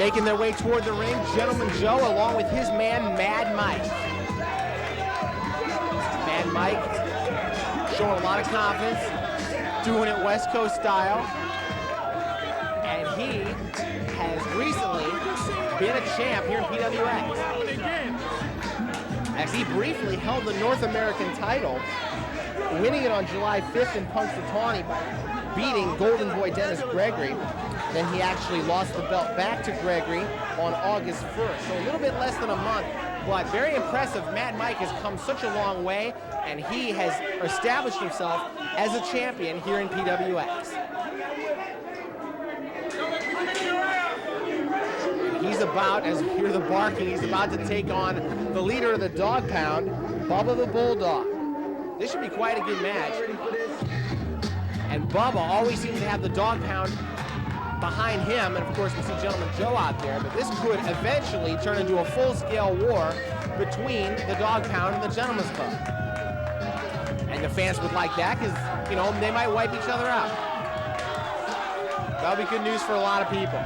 Making their way toward the ring, Gentleman Joe along with his man, Mad Mike. Mad Mike showing a lot of confidence, doing it West Coast style. And he has recently been a champ here in PWX. As he briefly held the North American title, winning it on July 5th in Punxsutawney by beating Golden Boy Dennis Gregory. Then he actually lost the belt back to Gregory on August 1st. So a little bit less than a month, but very impressive. Mad Mike has come such a long way, and he has established himself as a champion here in PWX. He's about, as you hear the barking, he's about to take on the leader of the Dog Pound, Bubba the Bulldog. This should be quite a good match. And Bubba always seems to have the Dog Pound behind him, and of course we see Gentleman Joe out there, but this could eventually turn into a full-scale war between the Dog Pound and the Gentleman's Club. And the fans would like that because, you know, they might wipe each other out. That'll be good news for a lot of people.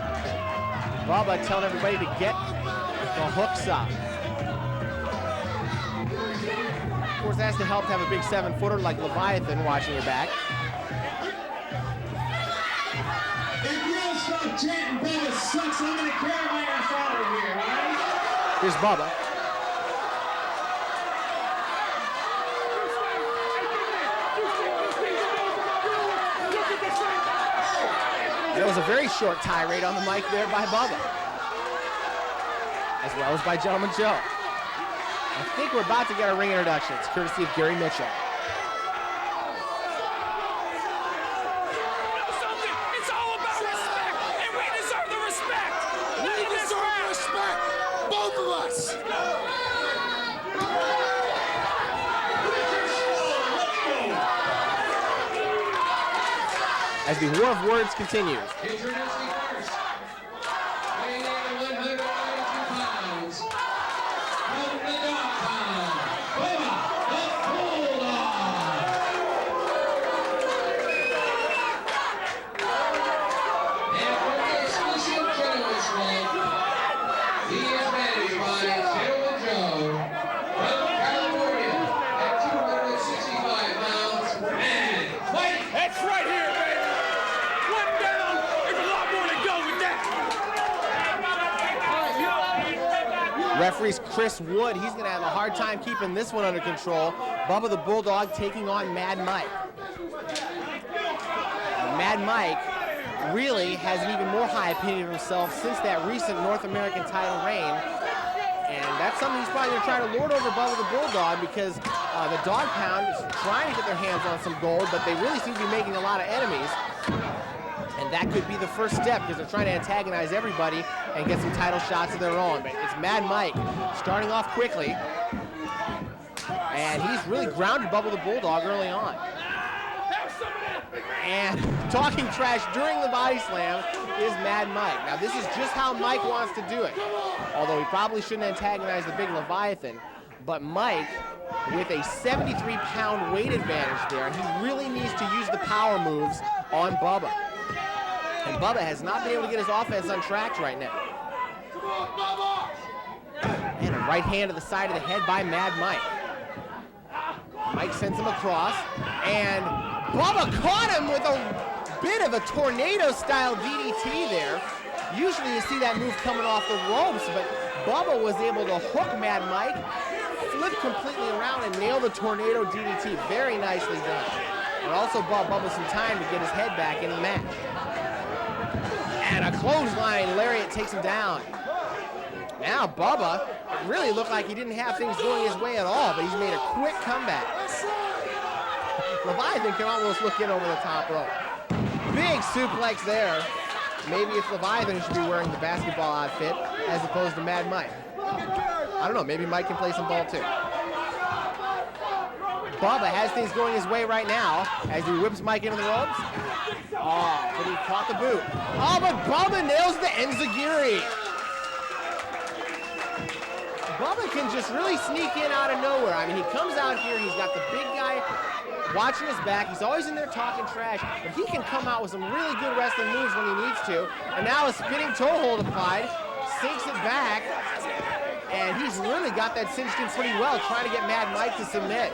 Bubba telling everybody to get the hooks up. Of course, that has to help to have a big 7-footer like Leviathan watching your back. Chanting Bubba sucks, I'm gonna carry my ass out of here, right? Here's Bubba. There was a very short tirade on the mic there by Bubba, as well as by Gentleman Joe. I think we're about to get our ring introductions, courtesy of Gary Mitchell. As the war of words continues. Introducing first, weighing in 192 pounds, from the Dog Pound, Bubba the Bulldog. And for the exclusive gentleman's match, he is managed by Gentleman Joe from California at 265 pounds, and Mike. That's right here. Referee's Chris Wood, he's going to have a hard time keeping this one under control. Bubba the Bulldog taking on Mad Mike. Mad Mike really has an even more high opinion of himself since that recent North American title reign. And that's something he's probably going to try to lord over Bubba the Bulldog because the Dog Pound is trying to get their hands on some gold, but they really seem to be making a lot of enemies. And that could be the first step because they're trying to antagonize everybody and get some title shots of their own. But it's Mad Mike starting off quickly. And he's really grounded Bubba the Bulldog early on. And talking trash during the body slam is Mad Mike. Now this is just how Mike wants to do it. Although he probably shouldn't antagonize the big Leviathan. But Mike, with a 73-pound weight advantage there, and he really needs to use the power moves on Bubba. And Bubba has not been able to get his offense untracked right now. And a right hand to the side of the head by Mad Mike. Mike sends him across, and Bubba caught him with a bit of a tornado-style DDT there. Usually you see that move coming off the ropes, but Bubba was able to hook Mad Mike, flip completely around, and nail the tornado DDT. Very nicely done. It also bought Bubba some time to get his head back in the match. And a clothesline lariat takes him down. Now Bubba, it really looked like he didn't have things going his way at all, but he's made a quick comeback. Leviathan can almost look in over the top rope. Big suplex there. Maybe it's Leviathan who should be wearing the basketball outfit as opposed to Mad Mike. I don't know, maybe Mike can play some ball too. Bubba has things going his way right now as he whips Mike into the ropes. Oh, but he caught the boot. Oh, but Bubba nails the enziguri. Bubba can just really sneak in out of nowhere. I mean, he comes out here, he's got the big guy watching his back. He's always in there talking trash, but he can come out with some really good wrestling moves when he needs to. And now a spinning toe hold applied, sinks it back, and he's really got that cinched in pretty well, trying to get Mad Mike to submit.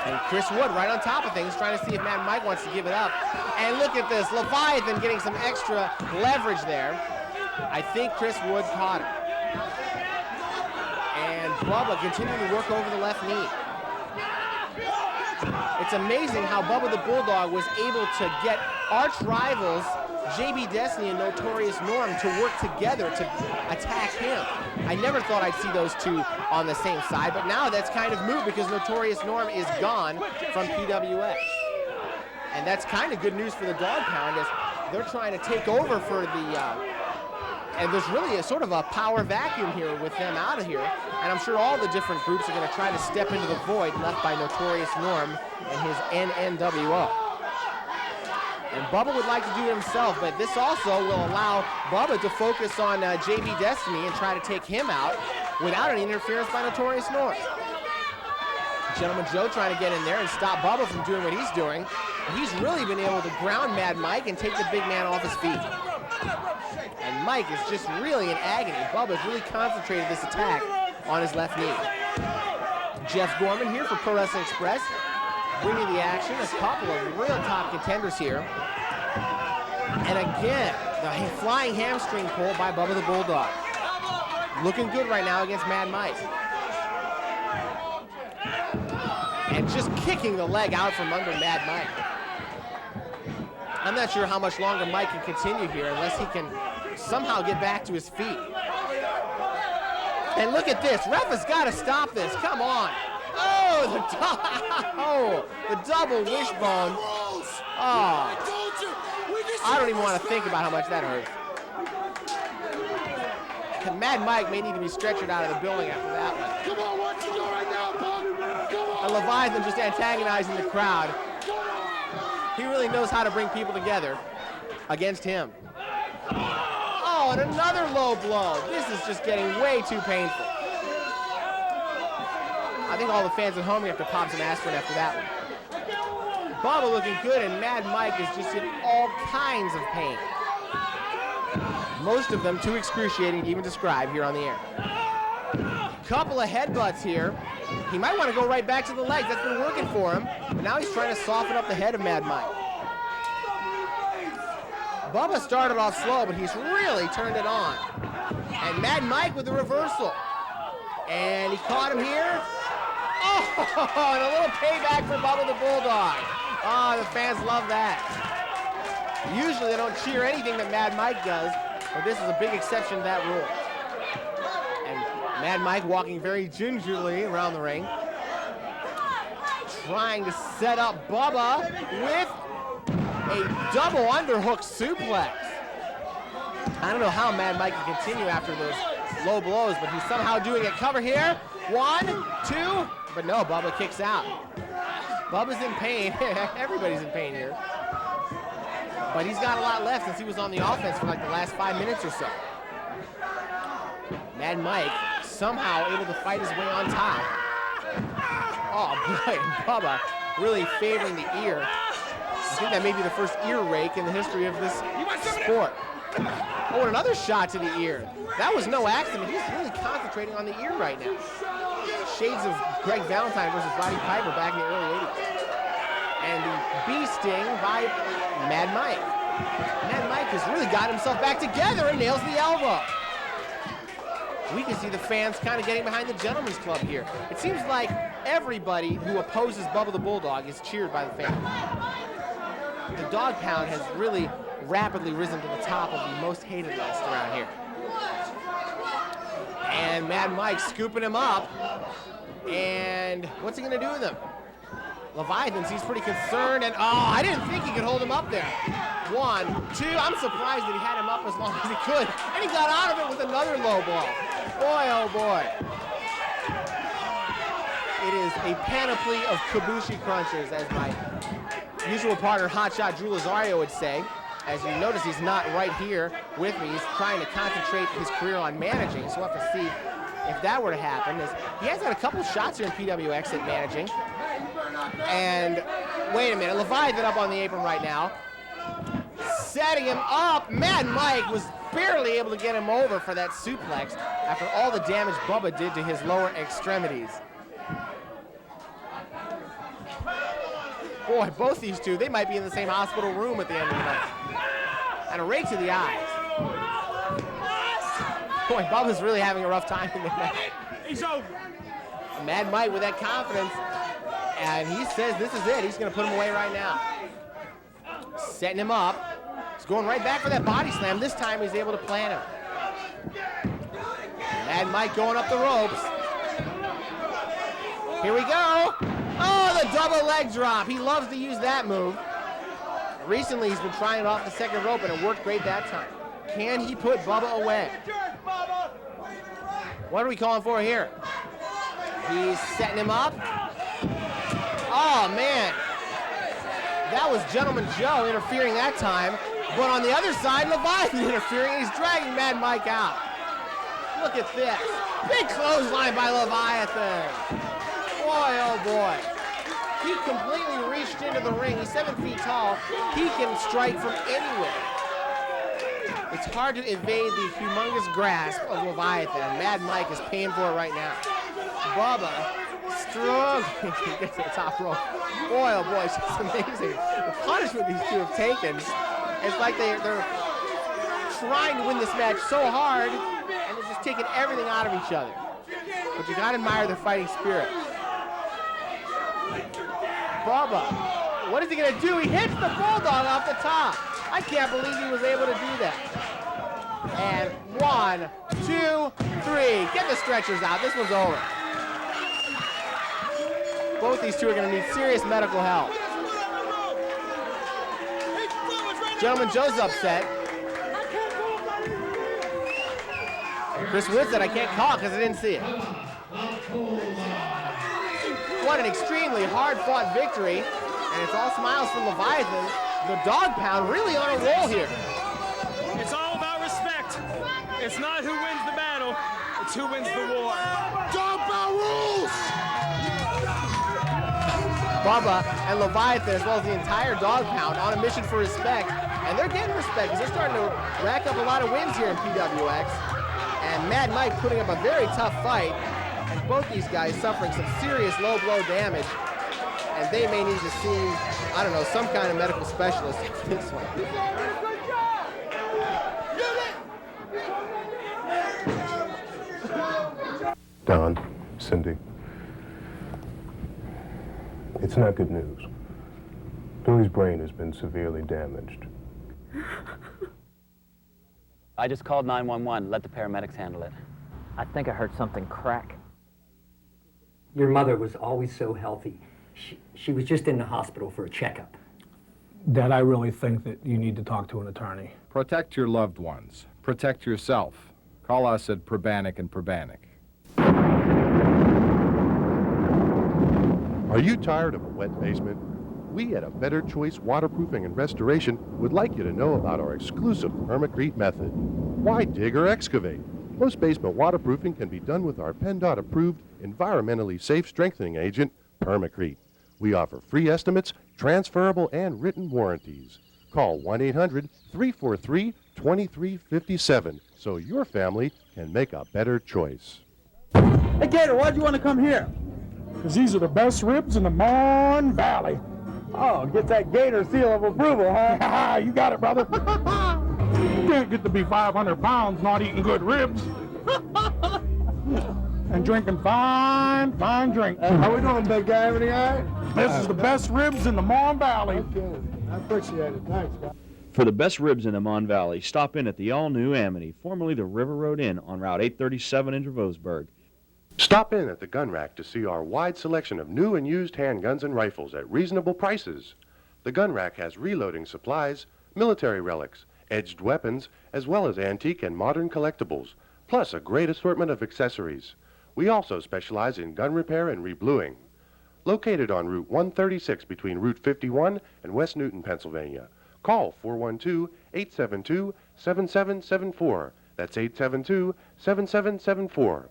And Chris Wood right on top of things, trying to see if Mad Mike wants to give it up. And look at this, Leviathan getting some extra leverage there. I think Chris Wood caught him. And Bubba continuing to work over the left knee. It's amazing how Bubba the Bulldog was able to get arch rivals JB Destiny and Notorious Norm to work together to attack him. I never thought I'd see those two on the same side, but now that's kind of moot because Notorious Norm is gone from PWX. And that's kind of good news for the Dog Pound as they're trying to take over for the, and there's really a sort of a power vacuum here with them out of here. And I'm sure all the different groups are going to try to step into the void left by Notorious Norm and his NNWO. And Bubba would like to do it himself, but this also will allow Bubba to focus on JB Destiny and try to take him out without any interference by Notorious Norm. Gentleman Joe trying to get in there and stop Bubba from doing what he's doing. He's really been able to ground Mad Mike and take the big man off his feet. And Mike is just really in agony. Bubba's really concentrated this attack on his left knee. Jeff Gorman here for Pro Wrestling Express, bringing the action. A couple of real top contenders here. And again, the flying hamstring pull by Bubba the Bulldog. Looking good right now against Mad Mike. And just kicking the leg out from under Mad Mike. I'm not sure how much longer Mike can continue here unless he can somehow get back to his feet. And look at this, ref has got to stop this, come on. Oh, the double wishbone. Oh, I don't even want to think about how much that hurts. And Mad Mike may need to be stretchered out of the building after that one. Come on, what you doing right now, Bob? And Leviathan just antagonizing the crowd. He really knows how to bring people together against him. Oh, and another low blow. This is just getting way too painful. I think all the fans at home have to pop some aspirin after that one. Bubba looking good, and Mad Mike is just in all kinds of pain. Most of them too excruciating to even describe here on the air. Couple of headbutts here. He might want to go right back to the legs. That's been working for him. But now he's trying to soften up the head of Mad Mike. Bubba started off slow, but he's really turned it on. And Mad Mike with the reversal. And he caught him here. Oh, and a little payback for Bubba the Bulldog. Oh, the fans love that. Usually they don't cheer anything that Mad Mike does, but this is a big exception to that rule. And Mad Mike walking very gingerly around the ring, trying to set up Bubba with a double underhook suplex. I don't know how Mad Mike can continue after those low blows, but he's somehow doing it. Cover here, 1, 2, but no, Bubba kicks out. Bubba's in pain. Everybody's in pain here. But he's got a lot left since he was on the offense for like the last 5 minutes or so. Mad Mike somehow able to fight his way on top. Oh boy, and Bubba really favoring the ear. I think that may be the first ear rake in the history of this sport. Oh, and another shot to the ear. That was no accident. He's really concentrating on the ear right now. Shades of Greg Valentine versus Roddy Piper back in the early 80s. And the bee sting by Mad Mike. Mad Mike has really got himself back together and nails the elbow. We can see the fans kind of getting behind the Gentleman's Club here. It seems like everybody who opposes Bubba the Bulldog is cheered by the fans. The Dog Pound has really rapidly risen to the top of the most hated list around here. And Mad Mike scooping him up. And what's he gonna do with him? Leviathan seems pretty concerned, and oh, I didn't think he could hold him up there. 1, 2, I'm surprised that he had him up as long as he could. And he got out of it with another low blow. Boy, oh boy. It is a panoply of kabushi crunchers, as my usual partner, Hotshot Drew Lazario, would say. As you notice, he's not right here with me. He's trying to concentrate his career on managing, so we'll have to see if that were to happen. He has had a couple shots here in PWX at managing. And wait a minute, Leviathan up on the apron right now. Setting him up. Mad Mike was barely able to get him over for that suplex after all the damage Bubba did to his lower extremities. Boy, both these two, they might be in the same hospital room at the end of the night. And a rake to the eyes. Boy, Bubba's really having a rough time in the match. He's over. Mad Mike with that confidence, and he says this is it. He's going to put him away right now. Setting him up. He's going right back for that body slam. This time he's able to plant him. Mad Mike going up the ropes. Here we go. Oh, the double leg drop. He loves to use that move. Recently, he's been trying it off the second rope, and it worked great that time. Can he put Bubba away? What are we calling for here? He's setting him up. Oh, man. That was Gentleman Joe interfering that time. But on the other side, Leviathan interfering. He's dragging Mad Mike out. Look at this. Big clothesline by Leviathan. Boy, oh boy. He completely reached into the ring. He's 7 feet tall. He can strike from anywhere. It's hard to evade the humongous grasp of Leviathan, and Mad Mike is paying for it right now. Bubba, struggling to get to the top rope. Boy, oh boy, it's just amazing. The punishment these two have taken, it's like they're trying to win this match so hard, and they're just taking everything out of each other. But you gotta admire their fighting spirit. Bubba, what is he gonna do? He hits the Bulldog off the top. I can't believe he was able to do that. And 1, 2, 3. Get the stretchers out. This one's over. Both these two are going to need serious medical help. Gentleman Joe's upset. And Chris Wood said, I can't call it because I didn't see it. What an extremely hard-fought victory. And it's all smiles from Leviathan. The dog pound really on a roll here. It's all about respect. It's not who wins the battle, it's who wins the war. Dog pound rules! Bubba and Leviathan, as well as the entire dog pound, on a mission for respect. And they're getting respect because they're starting to rack up a lot of wins here in PWX. And Mad Mike putting up a very tough fight. And both these guys suffering some serious low blow damage. And they may need to see, I don't know, some kind of medical specialist for this one. Don, Cindy, it's not good news. Billy's brain has been severely damaged. I just called 911. Let the paramedics handle it. I think I heard something crack. Your mother was always so healthy. She was just in the hospital for a checkup. Dad, I really think that you need to talk to an attorney. Protect your loved ones. Protect yourself. Call us at Probanic and Probanic. Are you tired of a wet basement? We at A Better Choice Waterproofing and Restoration would like you to know about our exclusive Permacrete method. Why dig or excavate? Most basement waterproofing can be done with our PennDOT approved, environmentally safe strengthening agent, Permacrete. We offer free estimates, transferable and written warranties. Call 1-800-343-2357 so your family can make a better choice. Hey, Gator, why'd you want to come here? Because these are the best ribs in the Mon Valley. Oh, get that Gator seal of approval, huh? You got it, brother. You can't get to be 500 pounds not eating good ribs. And drinking fine drink. How we doing, big guy? Everything all right? This is the best ribs in the Mon Valley. Okay, I appreciate it. Thanks, guys. For the best ribs in the Mon Valley, stop in at the all-new Amity, formerly the River Road Inn on Route 837 in Dravosburg. Stop in at the Gun Rack to see our wide selection of new and used handguns and rifles at reasonable prices. The Gun Rack has reloading supplies, military relics, edged weapons, as well as antique and modern collectibles, plus a great assortment of accessories. We also specialize in gun repair and rebluing. Located on Route 136 between Route 51 and West Newton, Pennsylvania. Call 412-872-7774. That's 872-7774.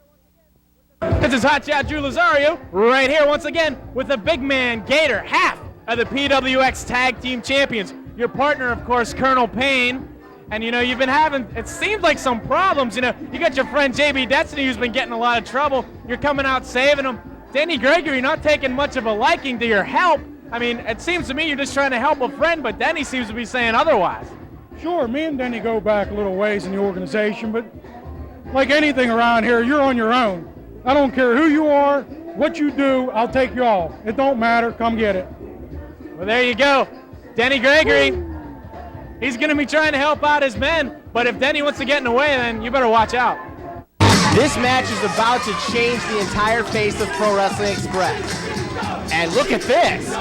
This is Hot Shot Drew Lazario, right here once again with the big man Gator, half of the PWX Tag Team Champions. Your partner, of course, Colonel Payne. And, you know, you've been having, it seems like some problems. You know, you got your friend JB Destiny who's been getting a lot of trouble. You're coming out saving him. Danny Gregory, not taking much of a liking to your help. I mean, it seems to me you're just trying to help a friend, but Danny seems to be saying otherwise. Sure, me and Denny go back a little ways in the organization, but like anything around here, you're on your own. I don't care who you are, what you do, I'll take you all. It don't matter, come get it. Well, there you go. Danny Gregory, he's going to be trying to help out his men, but if Denny wants to get in the way, then you better watch out. This match is about to change the entire face of Pro Wrestling Express. And look at this.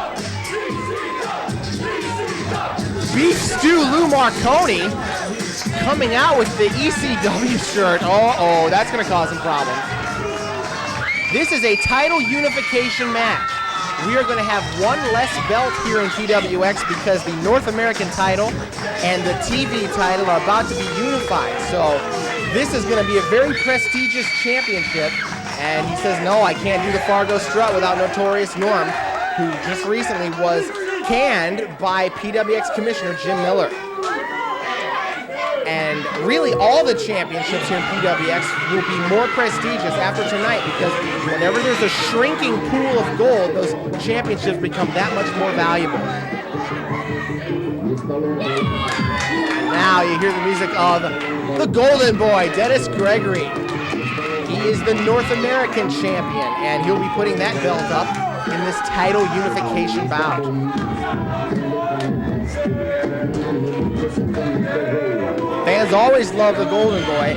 Beef Stew Lou Marconi coming out with the ECW shirt. Uh-oh, that's going to cause some problems. This is a title unification match. We are going to have one less belt here in PWX because the North American title and the TV title are about to be unified. So this is going to be a very prestigious championship. And he says, no, I can't do the Fargo Strut without Notorious Norm, who just recently was canned by PWX Commissioner Jim Miller. And really all the championships here in PWX will be more prestigious after tonight because whenever there's a shrinking pool of gold, those championships become that much more valuable. And now you hear the music of the Golden Boy, Dennis Gregory. He is the North American champion, and he'll be putting that belt up in this title unification bout. Fans always love the Golden Boy,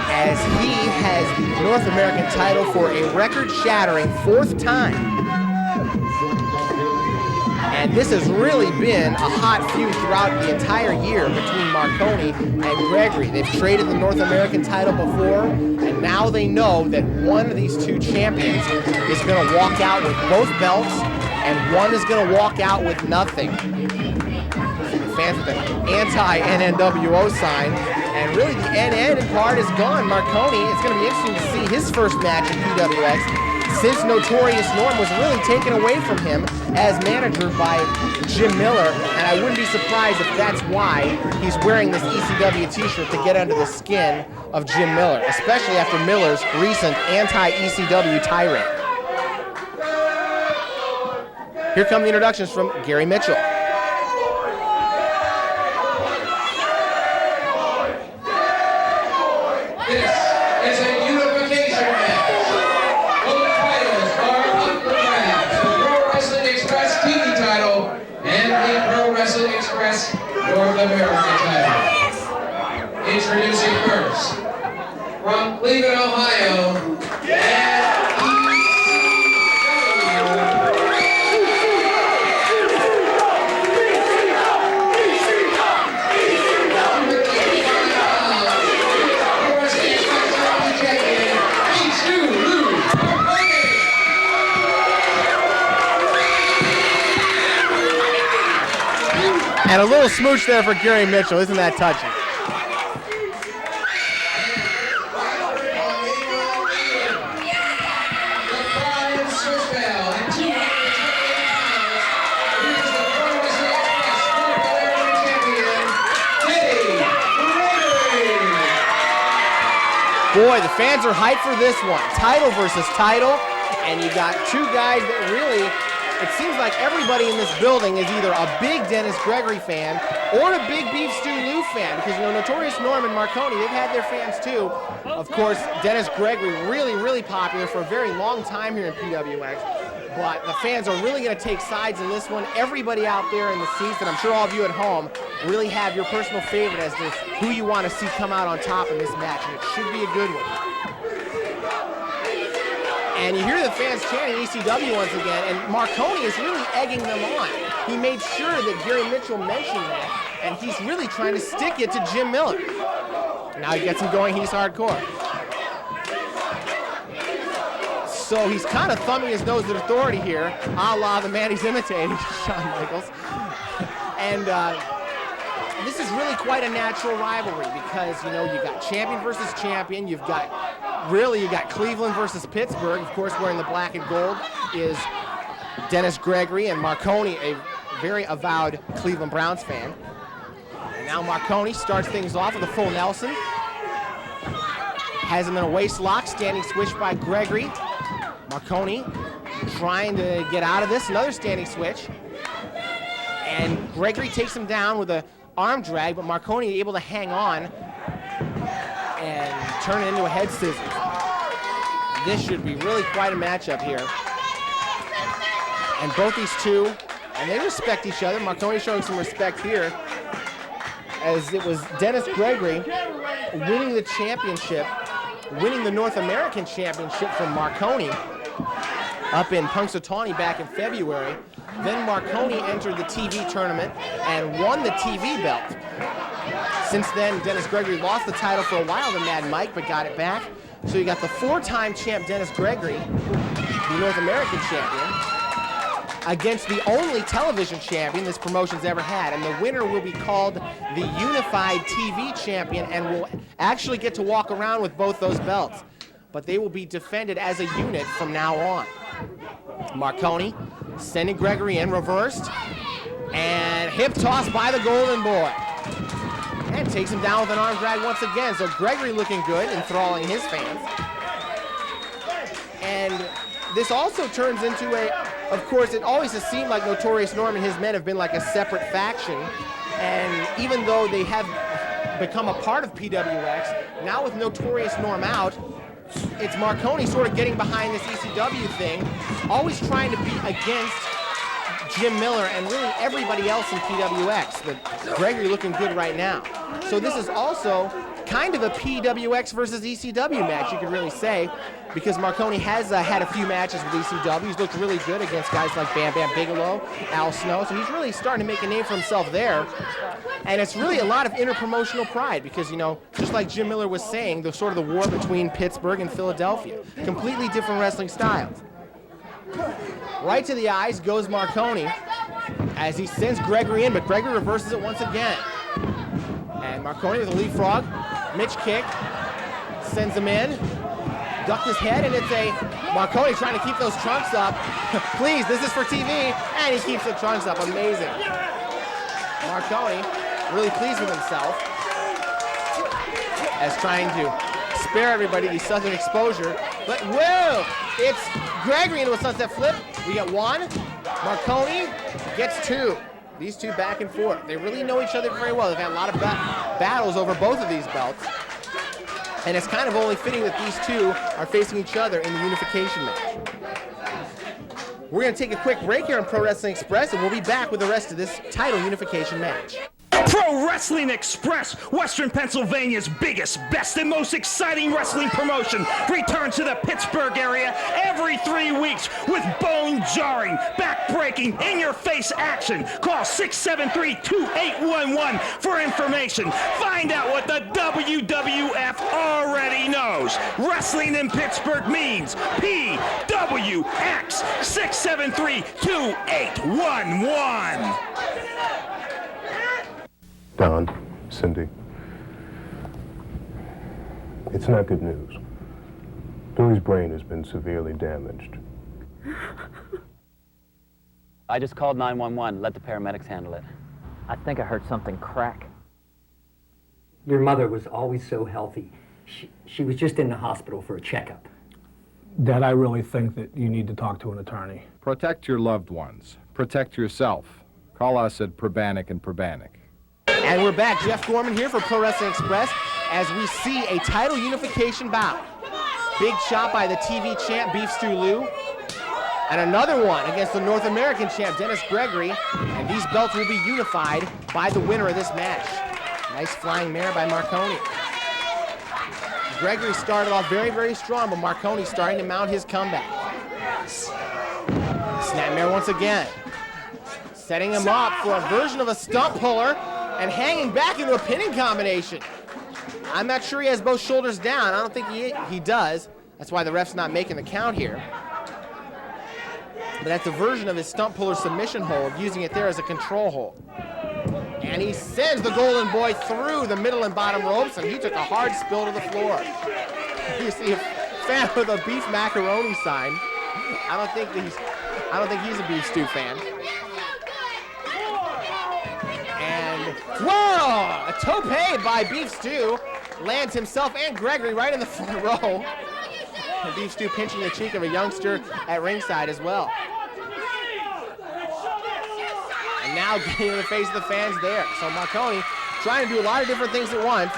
as he has the North American title for a record-shattering 4th time. And this has really been a hot feud throughout the entire year between Marconi and Gregory. They've traded the North American title before, and now they know that one of these two champions is going to walk out with both belts, and one is going to walk out with nothing. Fans with the anti-NNWO sign, and really the NN part is gone. Marconi, it's going to be interesting to see his first match in PWX since Notorious Norm was really taken away from him as manager by Jim Miller, and I wouldn't be surprised if that's why he's wearing this ECW t-shirt to get under the skin of Jim Miller, especially after Miller's recent anti-ECW tirade. Here come the introductions from Gary Mitchell. North American title. Introducing first, from Cleveland, Ohio, and a little smooch there for Gary Mitchell. Isn't that touching? Boy, the fans are hyped for this one. Title versus title, and you got two guys that really, it seems like everybody in this building is either a big Dennis Gregory fan or a big Beef Stew Lou fan, because, you know, Notorious Norm and Marconi, they've had their fans too. Of course, Dennis Gregory, really popular for a very long time here in PWX, but the fans are really going to take sides in this one. Everybody out there in the seats, and I'm sure all of you at home, really have your personal favorite as to who you want to see come out on top in this match, and it should be a good one. And you hear the fans chanting ECW once again, and Marconi is really egging them on. He made sure that Gary Mitchell mentioned that, and he's really trying to stick it to Jim Miller. Now he gets him going, he's hardcore. So he's kind of thumbing his nose at authority here, a la the man he's imitating, Shawn Michaels. And this is really quite a natural rivalry because, you know, you've got champion versus champion. You've got Cleveland versus Pittsburgh. Of course, wearing the black and gold is Dennis Gregory, and Marconi, a very avowed Cleveland Browns fan. And Now Marconi starts things off with a full Nelson. Has him in a waist lock, standing switch by Gregory. Marconi trying to get out of this, another standing switch. And Gregory takes him down with an arm drag, but Marconi able to hang on and turn it into a head scissors. This should be really quite a matchup here. And both these two, and they respect each other. Marconi showing some respect here, as it was Dennis Gregory winning the championship, winning the North American Championship from Marconi up in Punxsutawney back in February. Then Marconi entered the TV tournament and won the TV belt. Since then, Dennis Gregory lost the title for a while to Mad Mike, but got it back. So you got the 4-time champ Dennis Gregory, the North American champion, against the only television champion this promotion's ever had. And the winner will be called the Unified TV Champion and will actually get to walk around with both those belts. But they will be defended as a unit from now on. Marconi sending Gregory in, reversed, and hip toss by the Golden Boy. And takes him down with an arm drag once again. So Gregory looking good, enthralling his fans. And this also turns into of course, it always has seemed like Notorious Norm and his men have been like a separate faction. And even though they have become a part of PWX, now with Notorious Norm out, it's Marconi sort of getting behind this ECW thing, always trying to be against Jim Miller and really everybody else in PWX, but Gregory looking good right now. So this is also kind of a PWX versus ECW match, you could really say, because Marconi has had a few matches with ECW. He's looked really good against guys like Bam Bam Bigelow, Al Snow, so he's really starting to make a name for himself there. And it's really a lot of interpromotional pride because, you know, just like Jim Miller was saying, the sort of the war between Pittsburgh and Philadelphia. Completely different wrestling styles. Right to the eyes goes Marconi as he sends Gregory in, but Gregory reverses it once again. And Marconi with a leapfrog, Mitch kick, sends him in, ducked his head, and it's a Marconi trying to keep those trunks up. Please, this is for TV, and he keeps the trunks up. Amazing. Marconi really pleased with himself as trying to spare everybody the sudden exposure. But whoa, it's Gregory into a sunset flip. We get one. Marconi gets two. These two back and forth. They really know each other very well. They've had a lot of battles over both of these belts. And it's kind of only fitting that these two are facing each other in the unification match. We're going to take a quick break here on Pro Wrestling Express, and we'll be back with the rest of this title unification match. Pro Wrestling Express, Western Pennsylvania's biggest, best, and most exciting wrestling promotion, returns to the Pittsburgh area every 3 weeks with bone-jarring, back-breaking, in-your-face action. Call 673-2811 for information. Find out what the WWF already knows. Wrestling in Pittsburgh means PWX. 673-2811. Don, Cindy, it's not good news. Billy's brain has been severely damaged. I just called 911. Let the paramedics handle it. I think I heard something crack. Your mother was always so healthy. She was just in the hospital for a checkup. Dad, I really think that you need to talk to an attorney. Protect your loved ones. Protect yourself. Call us at Prabanic and Prabanic. And we're back. Jeff Gorman here for Pro Wrestling Express as we see a title unification bout. Big shot by the TV champ, Beef Stew Lou. And another one against the North American champ, Dennis Gregory. And these belts will be unified by the winner of this match. Nice flying mare by Marconi. Gregory started off very, very strong, but Marconi starting to mount his comeback. Snapmare once again. Setting him up for a version of a stump puller and hanging back into a pinning combination. I'm not sure he has both shoulders down. I don't think he does. That's why the ref's not making the count here. But that's a version of his stump puller submission hold, using it there as a control hold. And he sends the Golden Boy through the middle and bottom ropes, and he took a hard spill to the floor. You see a fan with a beef macaroni sign. I don't think he's a beef stew fan. And Whoa! A tope by Beef Stew lands himself and Gregory right in the front row. And Beef Stew pinching the cheek of a youngster at ringside as well. And now getting in the face of the fans there. So Marconi trying to do a lot of different things at once.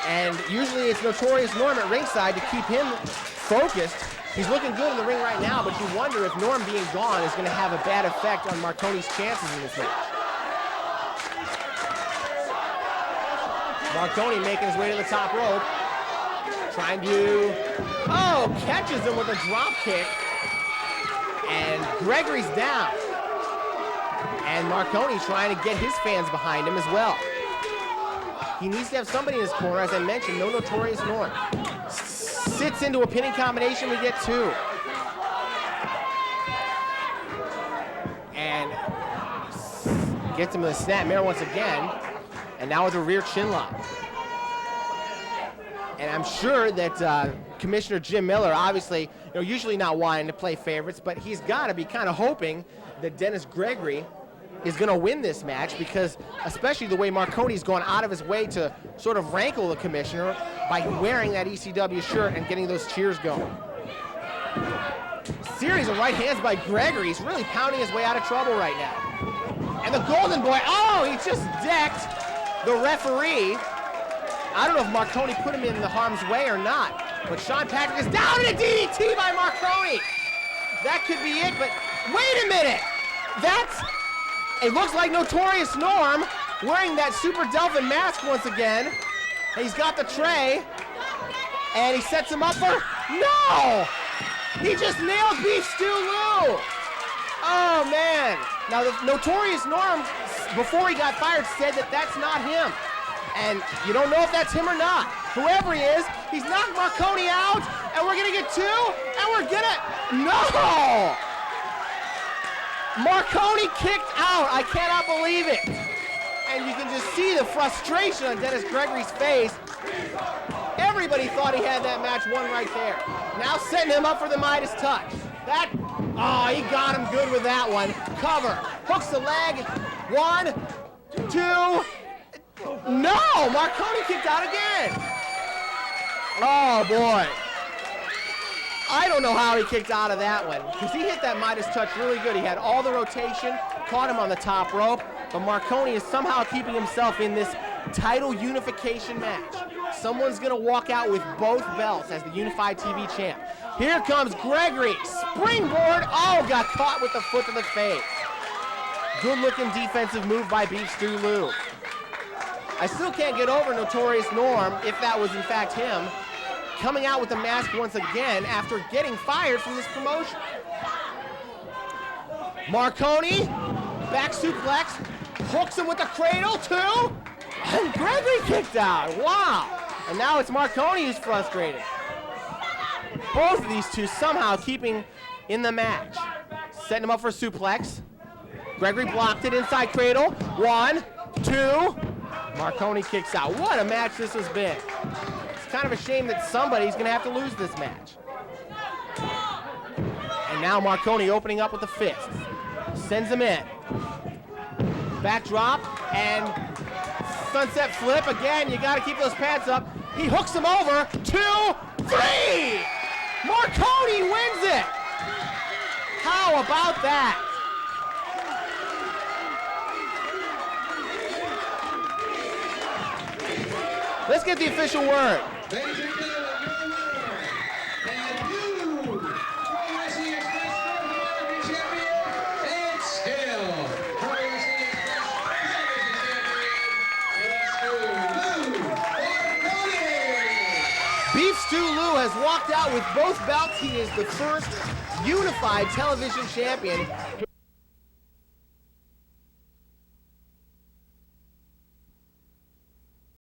And usually it's Notorious Norm at ringside to keep him focused. He's looking good in the ring right now, but you wonder if Norm being gone is going to have a bad effect on Marconi's chances in this match. Marconi making his way to the top rope. Trying to, catches him with a drop kick. And Gregory's down. And Marconi trying to get his fans behind him as well. He needs to have somebody in his corner, as I mentioned, no Notorious Norm. Sits into a pinning combination, we get 2. And gets him with a snapmare once again. And now with a rear chin lock. And I'm sure that Commissioner Jim Miller, obviously, usually not wanting to play favorites, but he's got to be kind of hoping that Dennis Gregory is going to win this match, because especially the way Marconi's gone out of his way to sort of rankle the commissioner by wearing that ECW shirt and getting those cheers going. Series of right hands by Gregory. He's really pounding his way out of trouble right now. And the Golden Boy, he just decked the referee. I don't know if Marconi put him in the harm's way or not, but Sean Patrick is down in a DDT by Marconi. That could be it, but wait a minute. It looks like Notorious Norm wearing that Super Delphin mask once again. And he's got the tray, and he sets him up for, no! He just nailed Beef Stew Lou. Oh, man. Now, the Notorious Norm, before he got fired, said that that's not him. And you don't know if that's him or not. Whoever he is, he's knocked Marconi out, and we're gonna get 2, and we're gonna, no! Marconi kicked out, I cannot believe it. And you can just see the frustration on Dennis Gregory's face. Everybody thought he had that match won right there. Now setting him up for the Midas touch. He got him good with that one. Cover, hooks the leg, 1, 2, no, Marconi kicked out again. Oh boy. I don't know how he kicked out of that one, because he hit that Midas touch really good. He had all the rotation, caught him on the top rope, but Marconi is somehow keeping himself in this title unification match. Someone's gonna walk out with both belts as the Unified TV champ. Here comes Gregory, springboard, got caught with the foot to the face. Good looking defensive move by Beef Stew Lou. I still can't get over Notorious Norm, if that was in fact him, coming out with the mask once again after getting fired from this promotion. Marconi, back suplex, hooks him with the cradle, 2, and Gregory kicked out. Wow. And now it's Marconi who's frustrated. Both of these two somehow keeping in the match. Setting him up for a suplex. Gregory blocked it, inside cradle, 1, 2, Marconi kicks out. What a match this has been. It's kind of a shame that somebody's going to have to lose this match. And now Marconi opening up with the fist. Sends him in. Backdrop and sunset flip. Again, you got to keep those pads up. He hooks him over. 2, 3! Marconi wins it! How about that? Let's get the official word. Ladies and gentlemen, your winner, and new Pro Wrestling Express North American Champion, and still Pro Wrestling Express Television Champion, Beef Stew Lou has walked out with both belts. He is the first unified television champion